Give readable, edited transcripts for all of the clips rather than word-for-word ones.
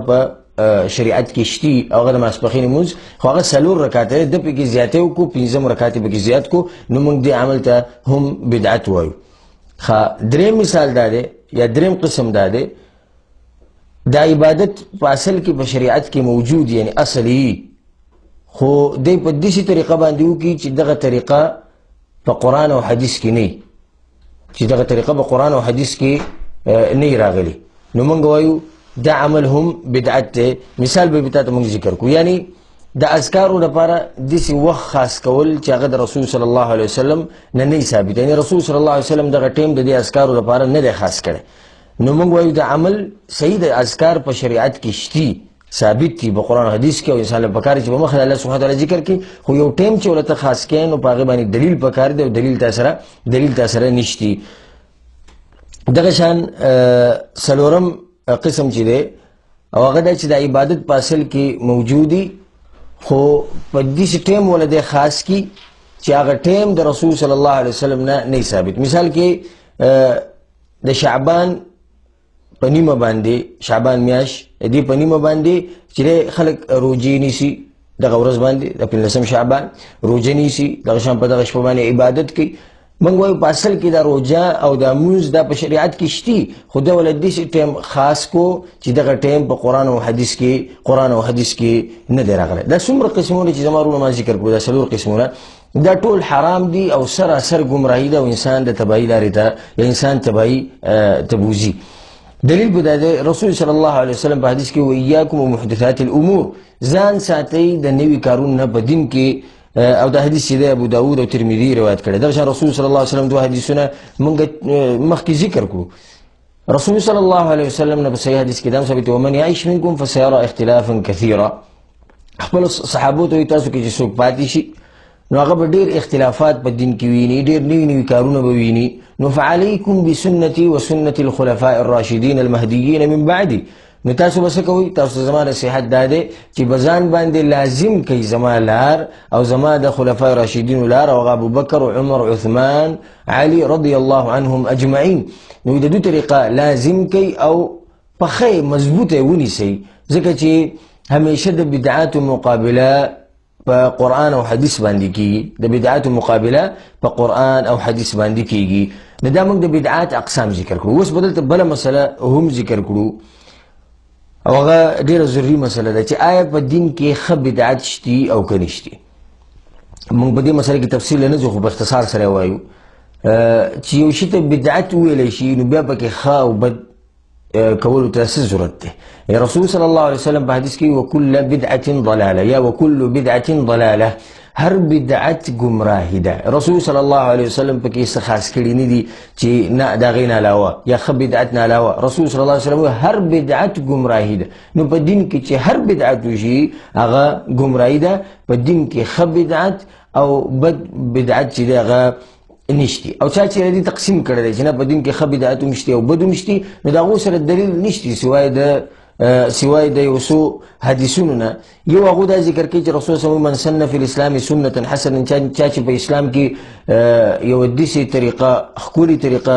په شریعت کې شتي او هغه د ماسپښین لمونځ خو هغه 4 رکعات دی، د پکې زیاتې وکړو 15 رکعات پکې زیات کو، نو موږ دې عمل ته هم بدعت وایو. دریم مثال دا دی یا دریم قسم دا دی، دا عبادت په اصل کې په شریعت کې موجود یعنی اصلي، خو دی په داسې طریقه باندې وکړي چې دغه طریقه په قرآن او حدیث کې نه، چې دغه طریقه په قرآن او حدیث کې نه راغلي، نو موږ وایو دا عمل هم بدعت دی. مثال به تاسو موږ ذکر کو، یعنی د اذکارو لپاره داسې وخت خاص کول چې هغه د رسول صلی الله علیه وسلم نه ثابت، یعنی رسول صلی الله علیه وسلم دغه ټیم د دې اذکارو لپاره نه دی خاص کړی، نو موږ وایو دا عمل صحیح د اذکار په شریعت کې شتي، ثابت دي په قرآن او حدیث کې، او انسان له پکار چې په مخ الله سبحانه وتعالی ذکر کې، خو یو ټیم چې ولته خاص کین نو په هغه باندې دلیل پکار دی او دلیل تاسره نشتی. دغه شان سلورم قسم چې دی او هغه دا چې د عبادت په اصل کې موجودي، خو په دې ټیم ولده خاص کی چې هغه ټیم د رسول صلی الله علیه وسلم نه ثابت. مثال کې د شعبان په نیمه باندې، شعبان میاش دې په نیمه باندې چې خلک روزي نیسي، دغه ورځ باندې د 15 شعبان روزه نیسي، دغه شان په دغه شپه باندې عبادت کوي. موږ وایو په اصل کې دا روزه او د مونځ دا په شریعت کې شتي، خو د ولدي شي ټیم خاص کو چې دغه ټیم په قرآن او حدیث کې نه دی راغلی. دا څومره قسمونه چې زمارونه ما ذکر کړو، دا 4 قسمونه، دا ټول حرام دي او سراسر گمراهي ده او انسان د تباهي لارې ته یا انسان تباهي تبوزي. دلیل به دا رسول صلی الله علیه وسلم په حدیث کې وإياکم ومحدثات الامور، ځان ساتئ د نوي کارونو نه په دین کې، او دا حدیث چې ابو داود او ترمذی روایت کړی. دا رسول صلی الله علیه وسلم دوه حدیثونه موږ مخکې ذکر کړو. رسول صلی الله علیه وسلم نه په صحیح حدیث کې دا ثابت ومن يعيش منكم فسيرى اختلافا كثيرا، خپل صحابو ته تاسو کې چې څوک پاتې شي نو هغه به ډېر اختلافات په دین کې ویني، ډېر نوي کارونه به ویني. نو فعليكم بسنتي وسنة الخلفاء الراشدين المهديين من بعدي، نو تاسو بس کوي، تاسو زما نصيحت داده چې بزان باندې لازم کوي زما لار او زما د خلفاء راشدین لار او ابو بکر او عمر او عثمان علي رضي الله عنهم اجمعين، نو د دې طریقه لازم کوي او پخې مضبوطه ونیسي، ځکه چې همیشه د بدعات مقابله په قرآن او حدیث باندې کیږي، د بدعات مقابله په قرآن او حدیث باندې کیږي. نو دا موږ د بدعات اقسام ذکر کړو. اوس بدلته بل مسله هم ذکر کړو او هغه ډیره ضروري مسله ده چې آیا په دین کې ښه بدعت شتي او که نشتي. موږ په دې مسله کې تفصیل نه ځو، خو په اختصار سره وایو چې یو شي ته بدعت ویلی شي نو بیا پکې ښه او بد کولو ته څه ضرورت دی. رسول صلی الله علیه وسلم په حدیث کې وکل بدعة ضلاله یا وکل بدعة ضلاله، هر بدعت گمراهی ده. رسول صلی الله علیه وسلم پکې څه خاص کړي نه دي چې نه د هغې نه علاوه یا ښه بدعت نه علاوه. رسول صلی الله علیه وسلم هر بدعت گمراهی ده. نو په دین کې چې هر بدعت وشي هغه گمراهی ده، په دین کې ښه بدعت او بد بدعت چې ده هغه نشتی. او چا چې دې تقسیم کړی دی چې نه په دین کې ښه بدعت هم شته او بد هم شته، نو د هغو سره دلیل نشتی سوای د یو څو حدیثونو نه. یو هغه دا ذکر کوي چې رسول صلی الله علیه وسلم من سن فی الاسلام سنة حسنه، چا چې په اسلام کې یو داسې طریقه ښکلې طریقه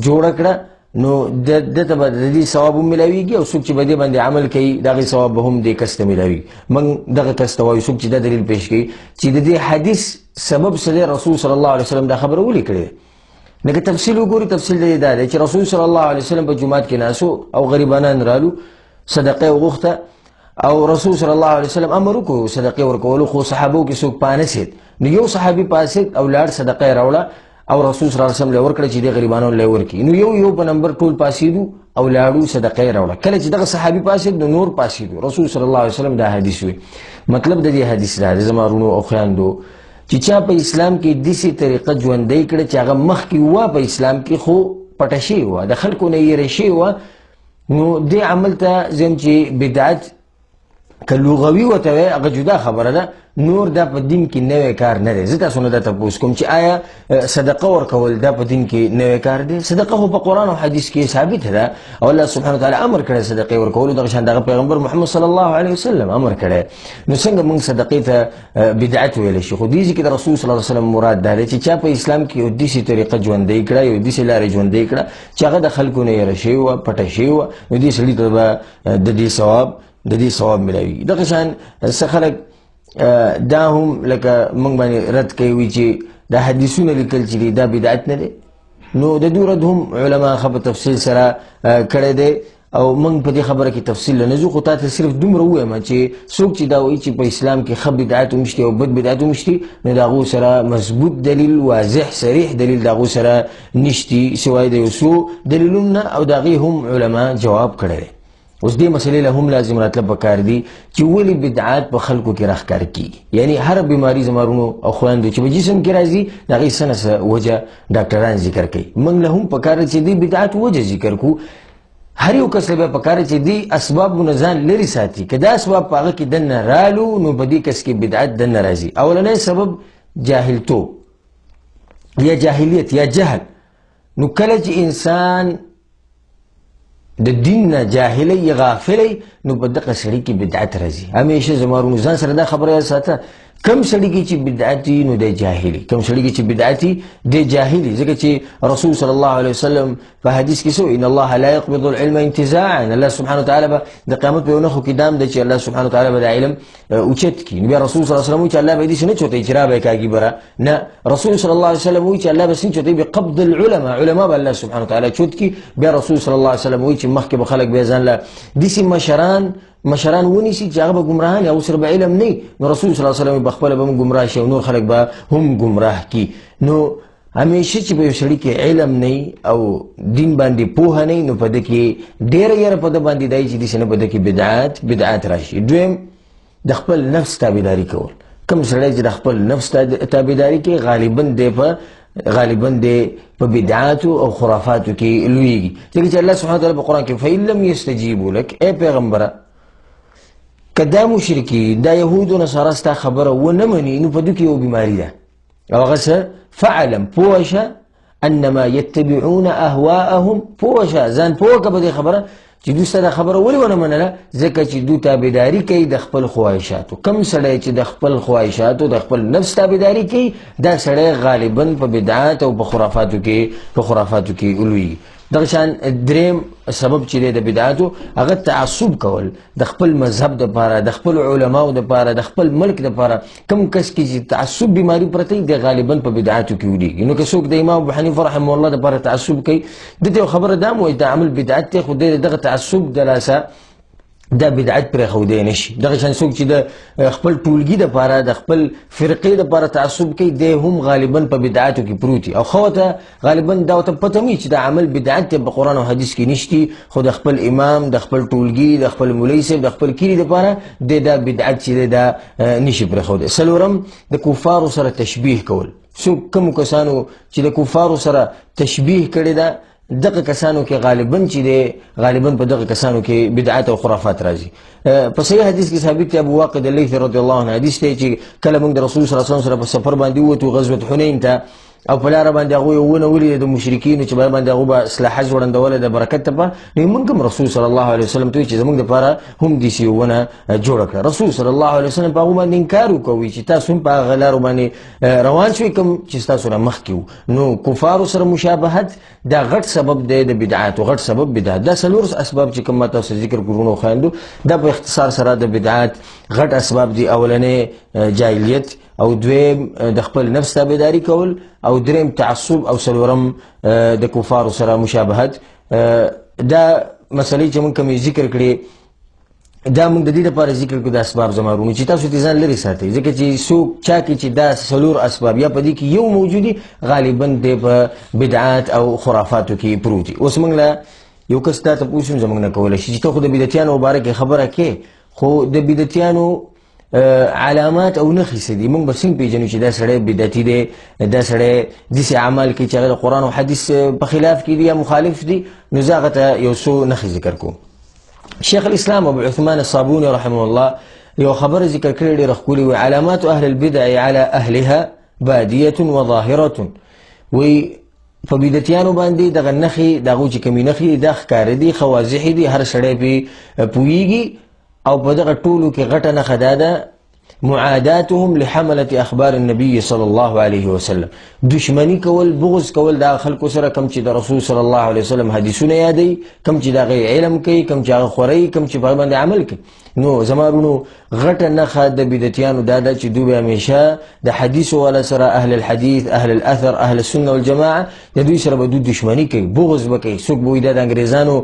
جوړه کړه نو دته به د دې ثواب هم ملاویږي، او څوک چې په دې باندې عمل کوي د هغې ثواب به هم دې کس ته ملاوي. موږ دغه کس ته وایو څوک چې دا دلیل پیش کوي چې د دې حدیث سبب څه دی، رسول صلی الله علیه وسلم دا خبره ولې کړې ده. لکه تفصیل وګورئ، تفصیل دې دا دی چې رسول صلی الله علیه وسلم په جومات کې ناسو او غریبانان رالو، صدقه وغوښته او رسول صلی الله علیه وسلم امر وکړو صدقه ورکولو، خو صحابو کې څوک پانسید. نو یو صحابي پاسید او لاړ صدقه یې راوړه او رسول صلی الله علیه وسلم له ورکړه چې د غریبانو له ورکی. نو یو په نمبر ټول پاسیدو او لاړو صدقه یې راوړه. کله چې دغه صحابي پاسید نو نور پاسیدو. رسول صلی الله علیه وسلم دا حدیث وی. مطلب د دې حدیث دا زمارونو او خویندو چې چا په اسلام کې داسې طریقه ژوندی کړه چې هغه مخکې وه په اسلام کې خو پټه شوې وه، د خلکو نه یېره شوې وه، نو دې عمل ته زم چې بدعت که لغوي وته هغه جدا خبره ده، نور دا په دین کې نوې کار نه دی. زه تاسو نه دا تپوس کوم چې آیا صدقه ورکول دا په دین کې نوې کار دی؟ صدقه خو په قرآن او حدیث کې ثابت ده، او الله سبحانه وتعالی امر کړی صدقه ورکول، دغه شان دغه پیغمبر محمد صلی الله علیه وسلم امر کړی. نو څنګه موږ صدقې ته بدعت ویلی شي؟ خو دې ځای کې د رسول صلی الله علیه وسلم مراد دا دی چې چا په اسلام کې یو داسې طریقه ژوندۍ کړه، یو داسې لارې ژوندۍ کړه چې هغه د خلکو نه یېره شوې وه، پټه شوې وه، نو دې سړي ته به د دې ثواب ملاوي. دغه شان څه خلک دا هم لکه موږ باندې رد کوي چې دا حدیثونه لیکل چې دا بدعت نه دی. نو د دې رد هم علما ښه په تفصیل سره کړی دی، او موږ په دې خبره کې تفصیل نه ځو، خو تا ته صرف دومره ووایم چې څوک چې دا وایي چې په اسلام کې ښه بدعت هم شته او بد بدعت هم شته، نو د هغو سره مضبوط دلیل، واضح صریح دلیل د هغو سره نشته سوای د یو څو دلیلونو نه، او د هغې هم علما جواب کړی دی. اوس دې مسئلې له هم لازم راتله پکار دي چې ولې بدعات په خلکو کې راښکاره کېږي. یعنی هر بیماري زمارونو او خویندو چې په جسم کې راځي د هغې څه نه څه وجه ډاکټران ذکر کوي. موږ له هم پکار ده چې دې بدعات وجه ذکر کړو. هر یو کس له به پکار چې دې اسبابونه ځان لرې ساتي. که دا اسباب په هغه کې دننه رالو نو په دې کس کې بدعت دننه راځي. اولنی سبب جاهلتوب یا جاهلیت یا جهل. نو کله چې انسان د دین نه جاهلی یا غافلی نو په دغه سړي کې بدعت راځي. همیشه زمارونو ځان سره دا خبره یاد ساته، کم سړي کې چې بدعت وي نو دی جاهلي، کم سړي کې چې بدعت وي دی جاهلي. ځکه چې رسول صلی الله علیه وسلم په حدیث کې ان الله لا يقبض العلم انتزاعا، الله سبحانه وتعالی به د قیامت په یو نښو کې دام دی چې الله سبحانه وتعالی به د علم اوچت کړي. نو بیا رسول صلی الله علیه وسلم وایي چې الله به داسې نه چوتوي چې را به یې کاږي بره، نه، رسول صلی الله علیه وسلم وایي چې الله به څنګه چوتوي بقبض العلماء، علما به الله سبحانه وتعالی چوت کړي. بیا رسول صلی الله علیه وسلم وایي چې مخکې به خلک بیا ځان له داسې مشران ونیسي چې هغه به ګمراهان او سره به علم نه، نو رسول صلی الله علیه وسلم بخپله به هم ګمراه شي او نور خلک به هم ګمراه کړي. نو همیشه چې په یو سړي کې علم نه او دین باندې پوهه نه، نو په ده کې ډېره یره په ده باندې دی چې داسې نه په ده کې بدعات راشي. دویم د خپل نفس تابعداري کول. کوم سړی چې د خپل نفس تابعداري کوي غالبا دی په بدعاتو او خرافاتو کې لویږي. ځکه چې الله سبحانه وتعالی په قرآن کې فإن لم يستجیبوا لک، ای پیغمبره که دا مشرکین دا یهود و نصارا ستا خبره ونه مني نو په دوی کې یو بیماري ده، او هغه څه فعلم پوه شه انما یتبعون اهواءهم، پوه شه ځان پوه که په دې خبره چې دوی ستا دا خبره ولې ونه منله، ځکه چې دوی تابعداري کوي د خپل خواهشاتو. کم سړی چې د خپل خواهشاتو د خپل نفس تابعداري کوي دا سړی غالبا په بدعات او په خرافاتو کې لویږي. دغه شان دریم سبب چې دی د بدعاتو هغه تعصب کول د خپل مذهب دپاره، د خپل علماو دپاره، د خپل ملک دپاره. کم کس کې چې تعصب بیماري پرته وي دی غالبا په بدعاتو کې ولیږي. نو که څوک د امام ابو حنیفه رحمه الله دپاره تعصب کوي، دته یو خبره دا هم وایي دا عمل بدعت دی، خو دی دغه تعصب د لاسه دا بدعت پرېښودی نه شي. دغه شان څوک چې د خپل ټولګي دپاره د خپل فرقې دپاره تعصب کوي دی هم غالبا په بدعاتو کې پروت وي، او ښه ورته غالبا دا ورته پته وي چې دا عمل بدعت دی په قرآن او حدیث کې نشتي، خو د خپل امام، د خپل ټولګي، د خپل مولوي صاحب، د خپل کلي دپاره دی دا بدعت چې دی دا نشي پرېښودی. څلورم د کفارو سره تشبیه کول. څوک کومو کسانو چې د کفارو سره تشبیه کړې ده دغه کسانو کې غالبا په دغه کسانو کې بدعات او خرافات راځي. په صحیح حدیث کې ثابت دی، ابو واقد الليثي رضی الله عنه حدیث دی چې کله موږ د رسول صلی الله علیه وسلم سره په سفر باندې ووتو غزوه حنین ته، او په لاره باندې هغوی ونه ولیده د مشرکینو چې باندې هغوی به اسلحه ځوړندوله د برکت دپاره، نو موږ هم رسول صلی الله علیه وسلم ته وایي چې زموږ دپاره هم داسې یو ونه جوړه کړه. رسول صلی الله علیه وسلم په هغو باندې انکار وکوي چې تاسو هم په هغه لارو باندې روان شوئ کوم چې ستاسو نه مخکې وو. نو کفارو سره مشابهت دا غټ سبب دی د بدعاتو، غټ سبب بدعت. دا څلور اسباب چې کوم ما تاسو ذکر کړو خویندو، دا په اختصار سره د بدعات غټ اسباب دي. اولنی جاهلیت، او دویم د خپل نفس تابعداري کول، او دریم تعصب، او څلورم د کفارو سره مشابهت. دا مسلې چې موږ کومې ذکر کړې دا موږ د دې لپاره ذکر کړو د اسباب زمارونو چې تاسو دې ځان لرې ساتئ، ځکه چې څوک چا کې چې دا څلور اسباب یا په دې کې یو موجودي غالبا دی په بدعات او خرافاتو کې پروت وي. اوس موږ له یو کس دا تپوس هم زموږ نه کولی شي چې ته خو د بدعتیانو باره کې خبره کې، خو د بدعتیانو علامات او نښې څه دي؟ موږ به څنګه پېژنو چې دا سړی بدعتي دی، دا سړی داسې اعمال کوي چې هغه د قرآن او حدیث په خلاف کې دي یا مخالف دي؟ نو زه هغه ته یو څو نښې ذکر کوم. شیخ الاسلام ابو عثمان الصابوني رحمه الله یو خبر ذکر کړی ډېره ښکلې وي علامات اهل البدع على اهلها بادیه وظاهره وی په بدعتیانو باندې دغه نښې د هغو چې کومې نښې دا ښکاره دي ښه واضحې دي هر سړی پرې پوهېږي او په دغه ټولو کې غټه نښه دا ده معاداتهم لحملة اخبار النبي صلى الله عليه وسلم دشمنی کول بغض کول دا خلکو سره کم چې د رسول صلی الله علیه وسلم حدیثونه یادوي کم چې د هغې علم کوي کم چې هغه خورئ کم چې په هغه باندې عمل کوي نو زما وروڼو غټه نښه د بدعتیانو دا ده چې دوی به همیشه د حدیثو والا سره اهل الحدیث اهل الاثر اهل السنه والجماعه د دوی سره به دوی دشمني کوي بغض به کوي څوک به وایي دا د انګریزانو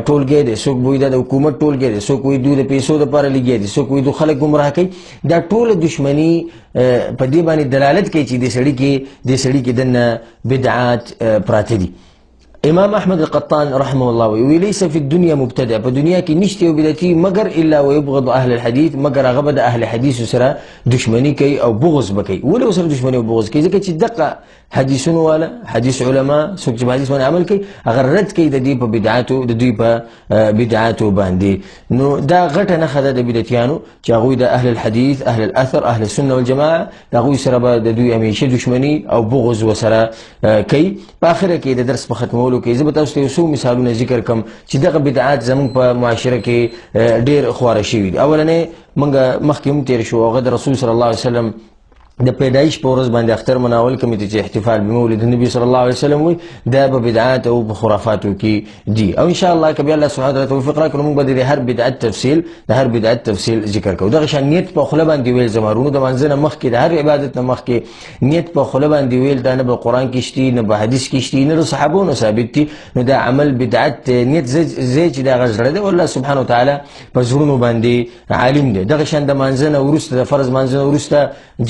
ټولګی دی څوک به وایي دا د حکومت ټولګی دی څوک وایي دوی د پیسو دپاره لګیا دي څوک وایي دوی خلک ګمراه کوي دا ټوله دشمني په دې باندې دلالت کوي چې دې سړي کې دننه بدعات پراته دي امام احمد القطان رحمه الله وليس في الدنيا مبتدع په دنیا کې نشته یو بدعتي مگر الا ويبغض اهل الحديث مگر هغه به د اهل حدیث سره دشمنی کوي او بغض بکوي ولې سره دشمنی او بغض کوي ځکه چې دغه حدیثونو والا حدیث علما څوک چې حدیث باندې عمل کوي هغه رد کوي د دې په بدعاتو د دوی په بدعاتو باندې نو دا غټه نښه ده د بدعتیانو چې هغوی د اهل الحدیث اهل الاثر اهل السنه والجماعه د هغوی سره به د دوی همیشه دشمنی او بغض ورسره کوي په آخره کې د درس په ختمولو کې زه به تاسو ته یو څو مثالونه ذکر کړم چې دغه بدعات زموږ په معاشره کې ډېر خواره شوي دي اولنې موږ مخکې هم تېر شو هغه د رسول صلی الله علیه وسلم د پیدایش په ورځ باندې اختر مناول کوم چې احتفال بمولد النبي صلی الله علیه وسلم وي دا به بدعات او په خرافاتو کې دي او ان شاء الله کبي الله سبحانه وتعالى توفیق راکړي موږ به د هر بدعت تفصیل ذکر کوو دغه شان نیت په خوله باندې ویل زمارونو د منځ نه مخکې د هر عبادت نه مخکې نیت په خوله باندې ویل دا نه به قرآن کې شته نه به حدیث کې شته نه د صحابو ثابت دي نو دا عمل بدعت نیت زی چې دا غزړه ده والله سبحانه وتعالى په زړونو باندې عالم دی دغه شان د منځ نه وروسته د فرض منځ نه وروسته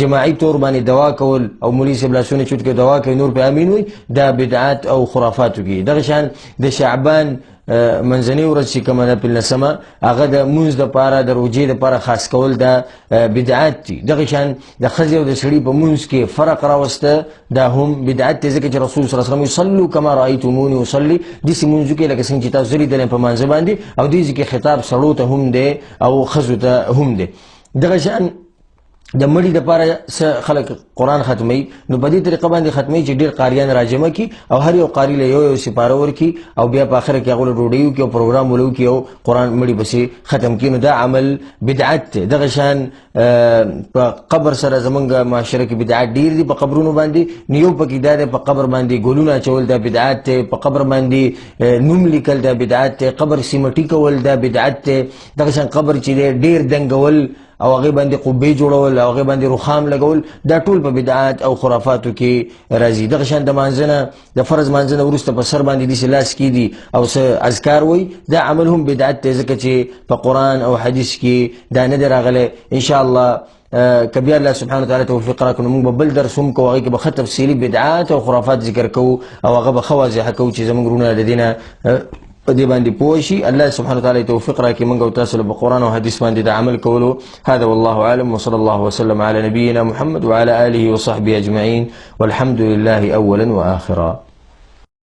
جماعي طور باندې دوا کول او مولوي صاحب لاسونه چوټ کې دوا کوي نور په امین وي دا بدعات او خرافاتو کې دغه شان د شعبان منځنۍ ورځ چې کومه ده پنځلسمه هغه د مونځ دپاره د روژې دپاره خاص کول دا بدعات دي دغه شان د ښځې او د سړي په مونځ کې فرق راوسته دا هم بدعت دی ځکه چې رسول صلی الله علیه وسلم صلوا کما رأیتموني اصلي داسې مونځو کې لکه څنګه چې تاسو لیدلی په مانځه باندې او دې کې خطاب سړو ته هم دی او ښځو ته هم دی دغه شان د مړي دپاره څه خلک قرآن ختموي نو په دې طریقه باندې ختموي چې ډېر قاریان راجمع کړي او هر یو قاري له یو سپاره ورکړي او بیا په آخره کې هغو له ډوډۍ وکړي او پروګرام ولو کړي او قرآن مړي پسې ختم کړي نو دا عمل بدعت دی دغه شان په قبر سره زمونږ معاشره کې بدعات ډېر دي په قبرونو باندې نو یو پکې دا دی په قبر باندې ګلونه اچول دا بدعت دی په قبر باندې نوم لیکل دا بدعت دی قبر سیمټي کول دا بدعت دی دغه شان قبر چې دی ډېر دنګول او هغه باندې قبې جوړول او هغه باندې رخام لګول دا ټول په بدعات او خرافاتو کې راځي دغه شان د مانځنه د فرض مانځنه وروسته په سر باندې داسې لاس کېږدي او څه اذکار وایي دا عمل هم بدعت دی ځکه چې په قرآن او حدیث کې دا نه دی راغلی انشاءالله کبي الله سبحانه وتعالى توفیق راکړي نو موږ به بل درس هم کوو هغې کې به ښه تفصیلي بدعات او خرافات ذکر کوو او هغه به ښه واضحه کوو چې زموږ وروڼه د دې نه په دې باندې پوه شي الله سبحانه وتعالى توفیق راکړي موږ او تاسو له په قرآن او حدیث باندې د عمل کولو هذا والله اعلم وصلى الله وسلم على نبينا محمد وعلى آله وصحبه اجمعين والحمد لله اولا واخرا